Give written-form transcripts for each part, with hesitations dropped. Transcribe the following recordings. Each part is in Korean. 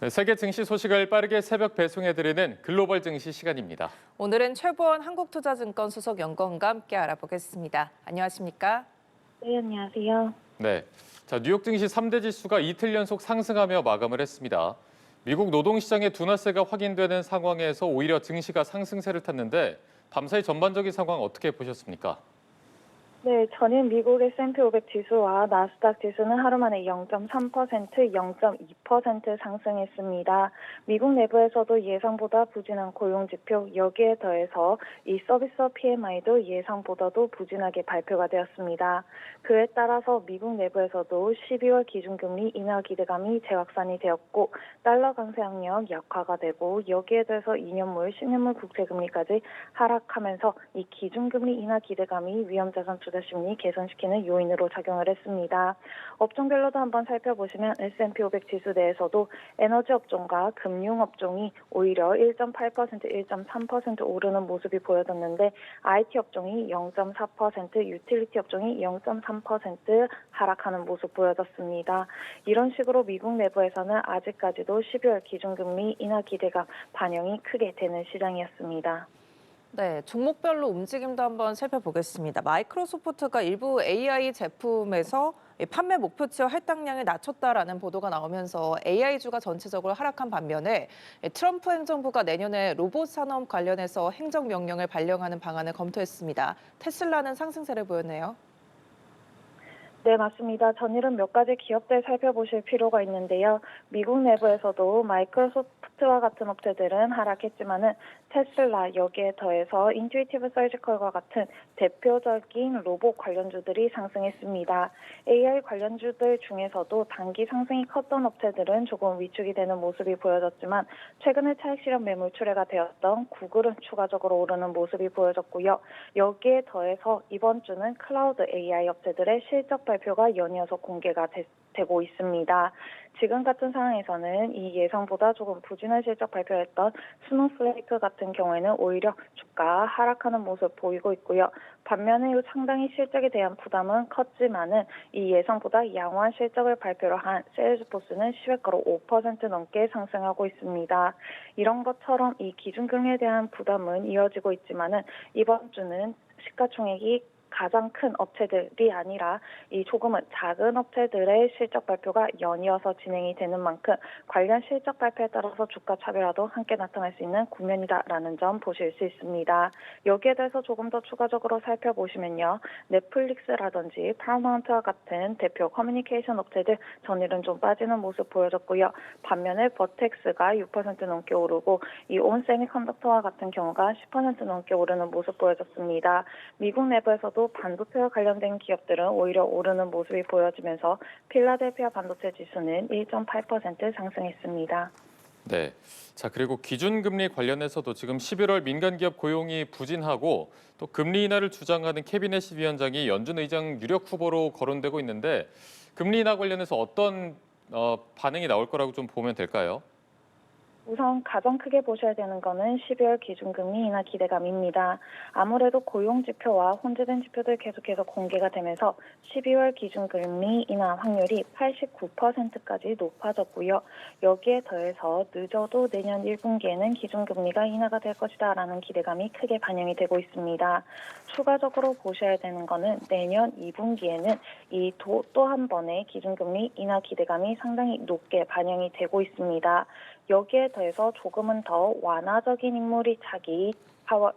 네, 세계 증시 소식을 빠르게 새벽 배송해드리는 글로벌 증시 시간입니다. 오늘은 최보원 한국투자증권 수석 연구원과 함께 알아보겠습니다. 안녕하십니까? 네, 안녕하세요. 네, 자 뉴욕 증시 3대 지수가 이틀 연속 상승하며 마감을 했습니다. 미국 노동시장의 둔화세가 확인되는 상황에서 오히려 증시가 상승세를 탔는데 밤사이 전반적인 상황 어떻게 보셨습니까? 네, 전일 미국 S&P 500 지수와 나스닥 지수는 하루 만에 0.3%, 0.2% 상승했습니다. 미국 내부에서도 예상보다 부진한 고용지표, 여기에 더해서 이 서비스 PMI도 예상보다도 부진하게 발표가 되었습니다. 그에 따라서 미국 내부에서도 12월 기준금리 인하 기대감이 재확산이 되었고 달러 강세 압력 약화가 되고 여기에 더해서 2년물, 10년물 국채금리까지 하락하면서 이 기준금리 인하 기대감이 위험자산 투자 심리 개선시키는 요인으로 작용을 했습니다. 업종별로도 한번 살펴보시면 S&P 500 지수 내에서도 에너지 업종과 금융 업종이 오히려 1.8%, 1.3% 오르는 모습이 보여졌는데 IT 업종이 0.4%, 유틸리티 업종이 0.3% 하락하는 모습 보여졌습니다. 이런 식으로 미국 내부에서는 아직까지도 12월 기준금리 인하 기대가 반영이 크게 되는 시장이었습니다. 네, 종목별로 움직임도 한번 살펴보겠습니다. 마이크로소프트가 일부 AI 제품에서 판매 목표치와 할당량을 낮췄다라는 보도가 나오면서 AI주가 전체적으로 하락한 반면에 트럼프 행정부가 내년에 로봇 산업 관련해서 행정명령을 발령하는 방안을 검토했습니다. 테슬라는 상승세를 보였네요. 네, 맞습니다. 전일은 몇 가지 기업들 살펴보실 필요가 있는데요. 미국 내부에서도 마이크로소프트와 같은 업체들은 하락했지만은 테슬라, 여기에 더해서 인투이티브 서지컬과 같은 대표적인 로봇 관련주들이 상승했습니다. AI 관련주들 중에서도 단기 상승이 컸던 업체들은 조금 위축이 되는 모습이 보여졌지만 최근에 차익 실현 매물 출회가 되었던 구글은 추가적으로 오르는 모습이 보여졌고요. 여기에 더해서 이번 주는 클라우드 AI 업체들의 실적 발표가 연이어서 공개가 되고 있습니다. 지금 같은 상황에서는 이 예상보다 조금 부진한 실적 발표했던 스노플레이크 같은 경우에는 오히려 주가 하락하는 모습 보이고 있고요. 반면에 상당히 실적에 대한 부담은 컸지만은 이 예상보다 양호한 실적을 발표를 한 세일즈포스는 시외가로 5% 넘게 상승하고 있습니다. 이런 것처럼 이 기준금리에 대한 부담은 이어지고 있지만은 이번 주는 시가총액이 가장 큰 업체들이 아니라 이 조금은 작은 업체들의 실적 발표가 연이어서 진행이 되는 만큼 관련 실적 발표에 따라서 주가 차별화도 함께 나타날 수 있는 국면이다라는 점 보실 수 있습니다. 여기에 대해서 조금 더 추가적으로 살펴보시면요. 넷플릭스라든지 파라마운트와 같은 대표 커뮤니케이션 업체들 전일은 좀 빠지는 모습 보여졌고요. 반면에 버텍스가 6% 넘게 오르고 이 온 세미컨덕터와 같은 경우가 10% 넘게 오르는 모습 보여졌습니다. 미국 내부에서도 반도체와 관련된 기업들은 오히려 오르는 모습이 보여지면서 필라델피아 반도체 지수는 1.8% 상승했습니다. 네, 자 그리고 기준금리 관련해서도 지금 11월 민간기업 고용이 부진하고 또 금리 인하를 주장하는 캐비넷 위원장이 연준 의장 유력 후보로 거론되고 있는데 금리 인하 관련해서 어떤 반응이 나올 거라고 좀 보면 될까요? 우선 가장 크게 보셔야 되는 거는 12월 기준금리 인하 기대감입니다. 아무래도 고용지표와 혼재된 지표들 계속해서 공개가 되면서 12월 기준금리 인하 확률이 89%까지 높아졌고요. 여기에 더해서 늦어도 내년 1분기에는 기준금리가 인하가 될 것이다라는 기대감이 크게 반영이 되고 있습니다. 추가적으로 보셔야 되는 거는 내년 2분기에는 이 또 한 번의 기준금리 인하 기대감이 상당히 높게 반영이 되고 있습니다. 여기에 더해서 조금은 더 완화적인 인물이 차기 파월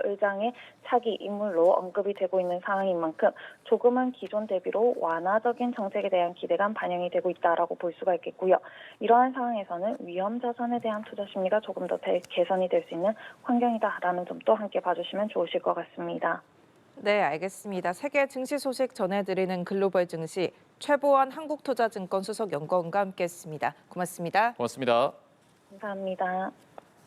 의장의 차기 인물로 언급이 되고 있는 상황인 만큼 조금은 기존 대비로 완화적인 정책에 대한 기대감 반영이 되고 있다라고 볼 수가 있겠고요. 이러한 상황에서는 위험 자산에 대한 투자 심리가 조금 더 개선이 될 수 있는 환경이다라는 점도 함께 봐주시면 좋으실 것 같습니다. 네, 알겠습니다. 세계 증시 소식 전해드리는 글로벌 증시 최보원 한국투자증권 수석 연구원과 함께했습니다. 고맙습니다. 고맙습니다. 감사합니다.